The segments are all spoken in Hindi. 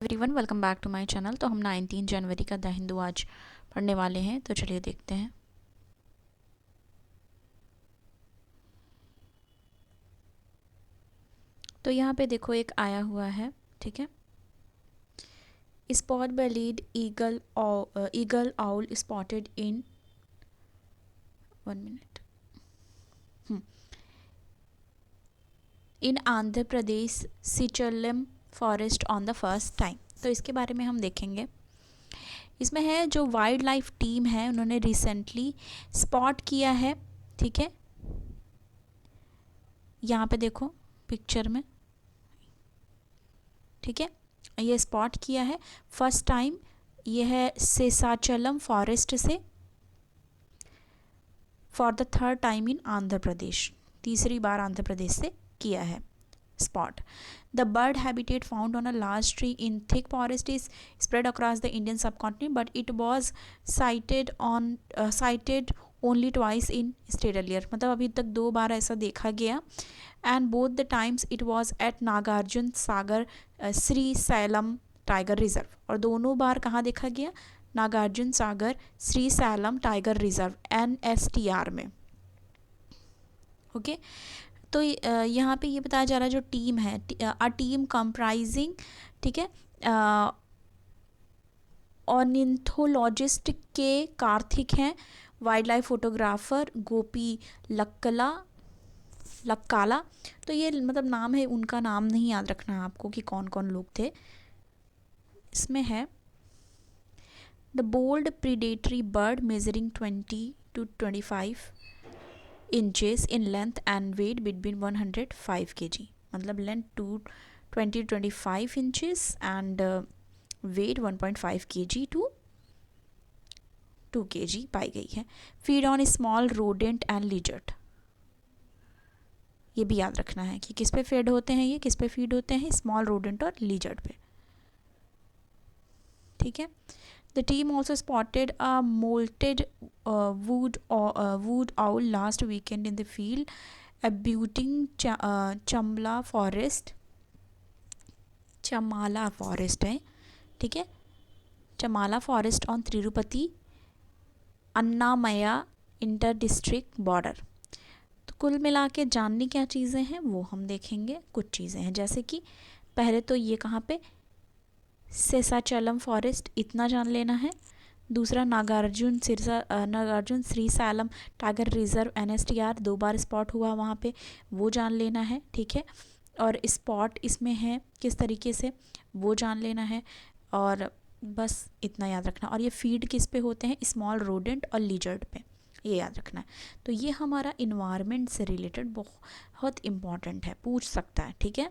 Everyone, welcome back to my channel. तो हम 19 जनवरी का द हिंदू आज पढ़ने वाले हैं, तो चलिए देखते हैं। तो यहाँ पे देखो एक आया हुआ है, ठीक है। Spot bellied eagle owl spotted in 1 minute in Andhra Pradesh Seshachalam forest on the first time. तो इसके बारे में हम देखेंगे। इसमें है जो वाइल्ड लाइफ टीम है, उन्होंने रिसेंटली स्पॉट किया है, ठीक है। यहाँ पे देखो पिक्चर में, ठीक है, ये स्पॉट किया है फर्स्ट टाइम। ये है शेषाचलम फॉरेस्ट से for the third time in Andhra Pradesh, तीसरी बार आंध्र प्रदेश से किया है spot. The bird habitat found on a large tree in thick forest is spread across the Indian subcontinent, but it was cited only twice in state earlier. मतलब अभी तक 2 बार ऐसा देखा गया, and both the times it was at Nagarjuna Sagar Shri slam tiger reserve. और दोनों बार कहाँ देखा गया? Nagarjuna Sagar Shri slam tiger reserve NSTR में। ओके तो यहाँ पे ये बताया जा रहा है जो टीम है, अ टीम कंप्राइजिंग, ठीक है, ऑर्निथोलॉजिस्ट के कार्थिक हैं, वाइल्ड लाइफ फोटोग्राफर गोपी लक्काला। तो ये मतलब नाम है, उनका नाम नहीं याद रखना है आपको कि कौन कौन लोग थे। इसमें है the bold predatory bird measuring 20 to 25 inches in length and weight between 105 kg, मतलब length 20 to 25 inches and weight 1.5 kg to 2 kg पाई गई है। Feed on small rodent and lizard, ये भी याद रखना है कि किस पे फीड होते हैं, ये किस पे फीड होते हैं, स्मॉल रोडेंट और लिजर्ट पे, ठीक है। The team also spotted a molted wood owl last weekend in the field abutting Chamala forest है, ठीक है, Chamala forest on Tirupati Annamayya inter district border. तो कुल मिला के जाननी क्या चीज़ें हैं वो हम देखेंगे। कुछ चीज़ें हैं जैसे कि पहले तो ये कहाँ पे, शेषाचलम फॉरेस्ट, इतना जान लेना है। दूसरा Nagarjun Shri slam tiger reserve NSTR 2 बार स्पॉट हुआ वहाँ पे, वो जान लेना है, ठीक है। और स्पॉट इसमें है किस तरीके से वो जान लेना है, और बस इतना याद रखना। और ये फीड किस पे होते हैं? स्मॉल रोडेंट और लिजर्ड पे, ये याद रखना है। तो ये हमारा इन्वायरमेंट से रिलेटेड बहुत इम्पॉर्टेंट है, पूछ सकता है, ठीक है।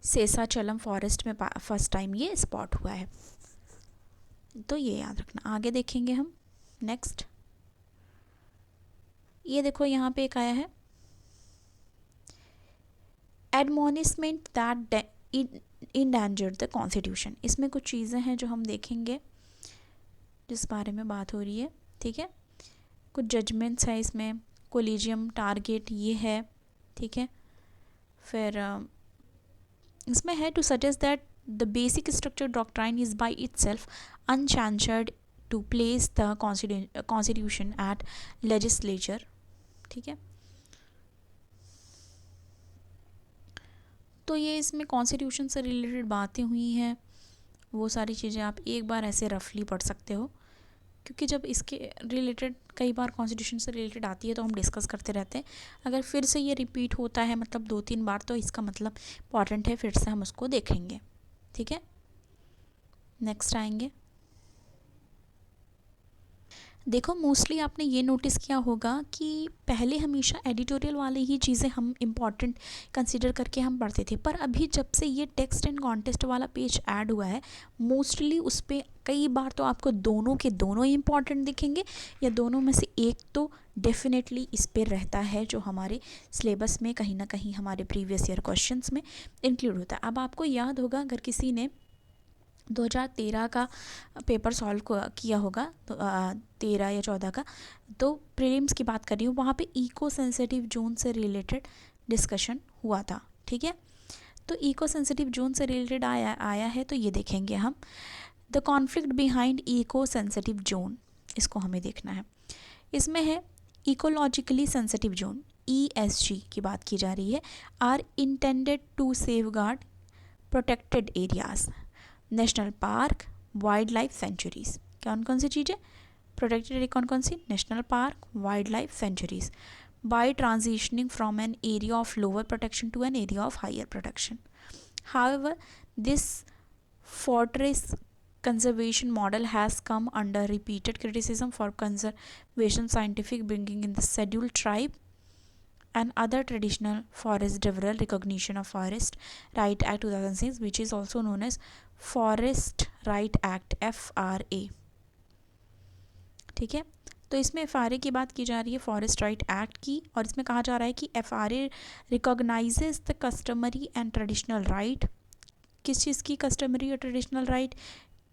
शेषाचलम फॉरेस्ट में फर्स्ट टाइम ये स्पॉट हुआ है, तो ये याद रखना। आगे देखेंगे हम नेक्स्ट। ये देखो यहाँ पे एक आया है एडमोनिशमेंट दैट इंडेंजर्ड द कॉन्स्टिट्यूशन। इसमें कुछ चीज़ें हैं जो हम देखेंगे जिस बारे में बात हो रही है, ठीक है। कुछ जजमेंट्स है इसमें, कोलिजियम टारगेट ये है, ठीक है। फिर इसमें है to suggest that the basic structure doctrine is by itself unanchored to place the constitution at legislature, ठीक है। तो ये इसमें कॉन्स्टिट्यूशन से रिलेटेड बातें हुई हैं, वो सारी चीज़ें आप एक बार ऐसे रफली पढ़ सकते हो, क्योंकि जब इसके रिलेटेड कई बार कॉन्स्टिट्यूशन से रिलेटेड आती है तो हम डिस्कस करते रहते हैं। अगर फिर से ये रिपीट होता है मतलब 2-3 बार, तो इसका मतलब इम्पॉर्टेंट है, फिर से हम उसको देखेंगे, ठीक है। नेक्स्ट आएंगे। देखो मोस्टली आपने ये नोटिस किया होगा कि पहले हमेशा एडिटोरियल वाले ही चीज़ें हम इम्पॉर्टेंट कंसिडर करके हम पढ़ते थे, पर अभी जब से ये टेक्स्ट एंड कॉन्टेस्ट वाला पेज ऐड हुआ है, मोस्टली उस पर कई बार तो आपको दोनों के दोनों ही इम्पॉर्टेंट दिखेंगे, या दोनों में से एक तो डेफिनेटली इस पर रहता है जो हमारे सिलेबस में कहीं ना कहीं हमारे प्रीवियस ईयर क्वेश्चंस में इंक्लूड होता है। अब आपको याद होगा अगर किसी ने 2013 का पेपर सॉल्व किया होगा, तो 13 या 14 का, तो प्रीलिम्स की बात कर रही हूँ, वहाँ पे इको सेंसिटिव जोन से रिलेटेड डिस्कशन हुआ था, ठीक है। तो इको सेंसिटिव जोन से रिलेटेड आया है, तो ये देखेंगे हम the conflict behind eco sensitive zone, इसको हमें देखना है। इसमें है इकोलॉजिकली सेंसिटिव जोन, ESG की बात की जा रही है, are intended to safeguard protected areas, national park, wild life sanctuaries. कौन कौन सी चीज़ें प्रोटेक्टेड एरिया, कौन कौन सी? National park, wild life sanctuaries, by transitioning from an area of lower protection to an area of higher protection. However this fortress conservation model has come under repeated criticism for conservation scientific bringing in the scheduled tribe and other traditional forest development recognition of Forest Right Act 2006, which is also known as Forest Right Act FRA। ठीक है, तो इसमें FRA की बात की जा रही है, फॉरेस्ट राइट एक्ट की, और इसमें कहा जा रहा है कि FRA recognises the customary and traditional right. किस चीज़ की कस्टमरी और ट्रेडिशनल राइट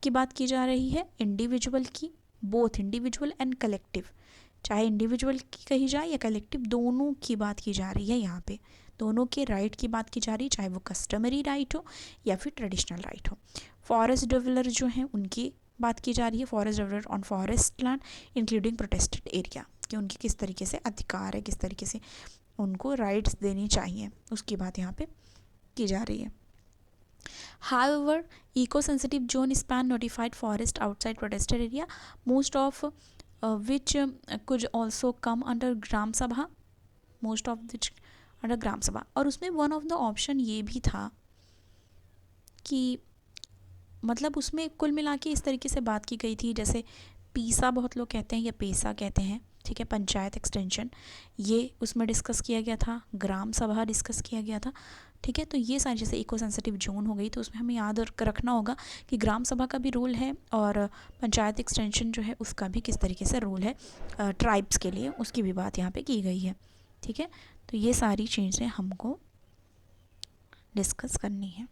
की बात की जा रही है? इंडिविजुअल की, बोथ इंडिविजुअल एंड कलेक्टिव, चाहे इंडिविजुअल की कही जाए या कलेक्टिव, दोनों की बात की जा रही है यहाँ पे, दोनों के राइट की बात की जा रही है, चाहे वो कस्टमरी राइट हो या फिर ट्रेडिशनल राइट हो। फॉरेस्ट डेवलपर जो हैं उनकी बात की जा रही है, forest developer on forest land including protected area, कि उनकी किस तरीके से अधिकार है, किस तरीके से उनको राइट्स देनी चाहिए, उसकी बात यहाँ पे की जा रही है। However, eco-sensitive zone span notified forest outside protected area, most of which could also come under ग्राम सभा, most of which under ग्राम सभा। और उसमें one of the option ये भी था कि मतलब उसमें कुल मिला के इस तरीके से बात की गई थी, जैसे पीसा बहुत लोग कहते हैं या पेसा कहते हैं, ठीक है, पंचायत एक्सटेंशन, ये उसमें डिस्कस किया गया था, ग्राम सभा डिस्कस किया गया था, ठीक है। तो ये सारी जैसे इको सेंसिटिव जोन हो गई, तो उसमें हमें याद रखना होगा कि ग्राम सभा का भी रोल है और पंचायत एक्सटेंशन जो है उसका भी किस तरीके से रोल है ट्राइब्स के लिए, उसकी भी बात यहाँ पे की गई है, ठीक है। तो ये सारी चीज़ें हमको डिस्कस करनी है।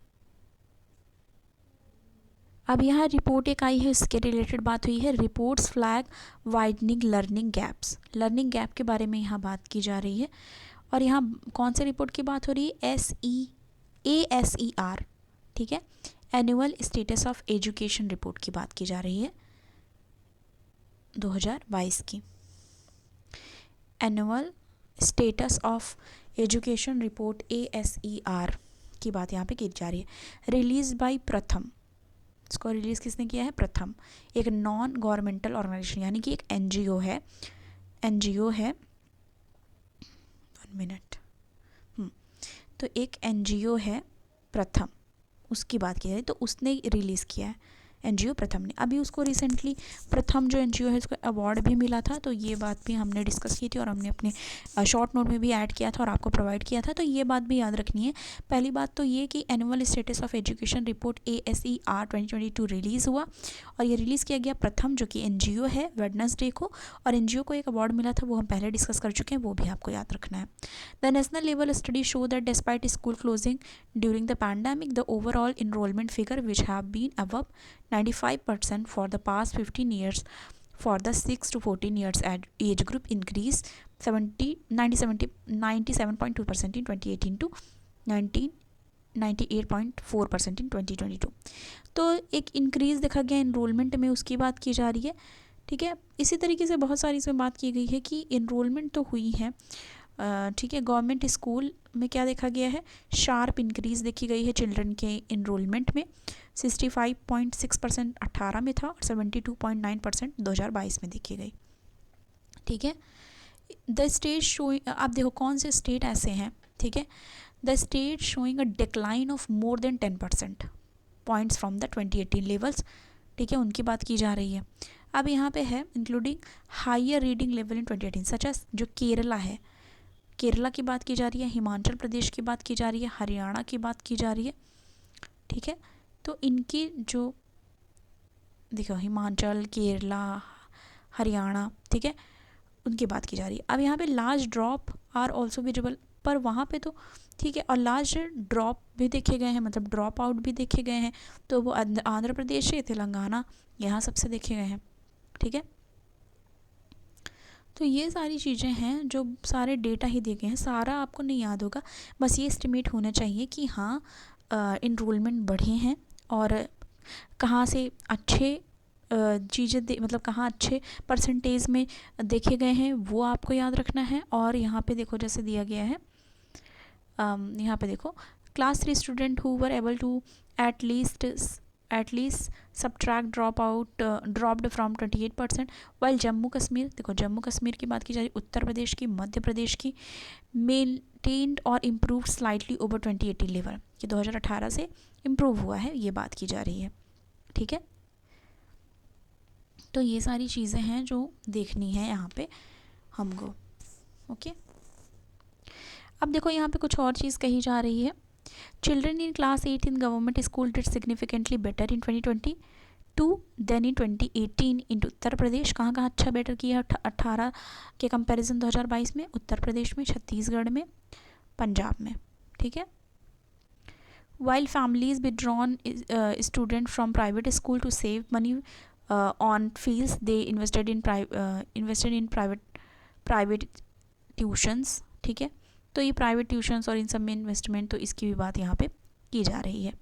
अब यहाँ रिपोर्ट एक आई है, उसके रिलेटेड बात हुई है, reports flag widening learning gaps, learning gap के बारे में यहाँ बात की जा रही है। और यहाँ कौन से रिपोर्ट की बात हो रही है? ASER, ठीक है, annual status of education report की बात की जा रही है 2022 की। Annual status of education report ASER की बात यहाँ पे की जा रही है, रिलीज बाय प्रथम, इसको रिलीज़ किसने किया है? प्रथम, एक नॉन गवर्नमेंटल ऑर्गेनाइजेशन, यानी कि एक NGO है, वन मिनट, तो एक NGO है प्रथम, उसकी बात की जाए तो उसने रिलीज़ किया है, NGO प्रथम ने। अभी उसको रिसेंटली प्रथम जो NGO है उसको अवार्ड भी मिला था, तो ये बात भी हमने डिस्कस की थी और हमने अपने शॉर्ट नोट में भी ऐड किया था और आपको प्रोवाइड किया था, तो ये बात भी याद रखनी है। पहली बात तो ये कि annual status of education report ASER 2022 release हुआ, और ये रिलीज़ किया गया प्रथम जो कि NGO है, वेडनेसडे को, और NGO को एक अवार्ड मिला था, वो हम पहले डिस्कस कर चुके हैं, वो भी आपको याद रखना है। The national level study show that despite school closing during the pandemic, the overall enrolment figure which have been above 95% for the past 15 years for the 6 to 14 years age group increased 97.2% in 2018 to 98.4% in 2022। तो एक इंक्रीज़ देखा गया इनरोलमेंट में, उसकी बात की जा रही है, ठीक है। इसी तरीके से बहुत सारी इसमें बात की गई है कि इनरोलमेंट तो हुई है, ठीक है। गवर्नमेंट स्कूल में क्या देखा गया है? शार्प इंक्रीज़ देखी गई है चिल्ड्रन के इनरोलमेंट में, 65.6% 18 में था और 72.9% 2022 में देखी गई, ठीक है। द स्टेट शोइंग, आप देखो कौन से स्टेट ऐसे हैं, ठीक है, the state showing a decline of more than 10% points from the 2018 levels, ठीक है, उनकी बात की जा रही है। अब यहाँ पे है including higher reading level in 2018, such as जो केरला है, केरला की बात की जा रही है, हिमाचल प्रदेश की बात की जा रही है, हरियाणा की बात की जा रही है, ठीक है। तो इनकी जो देखो हिमाचल, केरला, हरियाणा, ठीक है, उनकी बात की जा रही है। अब यहाँ पे large drop are also visible, पर वहाँ पे तो ठीक है, और लार्ज ड्रॉप भी देखे गए हैं, मतलब ड्रॉप आउट भी देखे गए हैं, तो वो आंध्र प्रदेश से तेलंगाना यहाँ सबसे देखे गए हैं, ठीक है। तो ये सारी चीज़ें हैं, जो सारे डेटा ही दिए गए हैं, सारा आपको नहीं याद होगा, बस ये एस्टिमेट होना चाहिए कि हाँ इनरोलमेंट बढ़े हैं और कहाँ से अच्छे चीज़ें मतलब कहाँ अच्छे परसेंटेज में देखे गए हैं वो आपको याद रखना है। और यहाँ पे देखो जैसे दिया गया है, यहाँ पे देखो class 3 student who were able to at least subtract dropped from 28%, while Jammu Kashmir, देखो जम्मू कश्मीर की बात की जा रही, उत्तर प्रदेश की, मध्य प्रदेश की, मेंटेन्ड और इम्प्रूव स्लाइटली ओवर 2018 लेवल, कि 2018 से इम्प्रूव हुआ है, ये बात की जा रही है। ठीक है, तो ये सारी चीज़ें हैं जो देखनी है यहाँ पे हमको। ओके, अब देखो यहाँ पे कुछ और चीज़ कही जा रही है। Children in class 8 in government school did significantly better in 2022 than in 2018 in Uttar Pradesh. कहाँ कहाँ अच्छा बेटर किया 18 के कंपैरिजन 2022 में? उत्तर प्रदेश में, छत्तीसगढ़ में, पंजाब में। ठीक है, while families withdrawn student from private school to save money on fees, they invested in private tuitions। ठीक है, तो ये प्राइवेट ट्यूशन्स और इन सब में इन्वेस्टमेंट, तो इसकी भी बात यहाँ पे की जा रही है,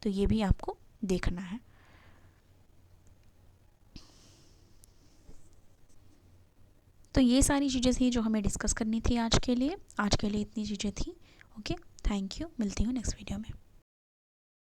तो ये भी आपको देखना है। तो ये सारी चीज़ें थी जो हमें डिस्कस करनी थी आज के लिए। इतनी चीज़ें थी। ओके, थैंक यू, मिलती हूँ नेक्स्ट वीडियो में।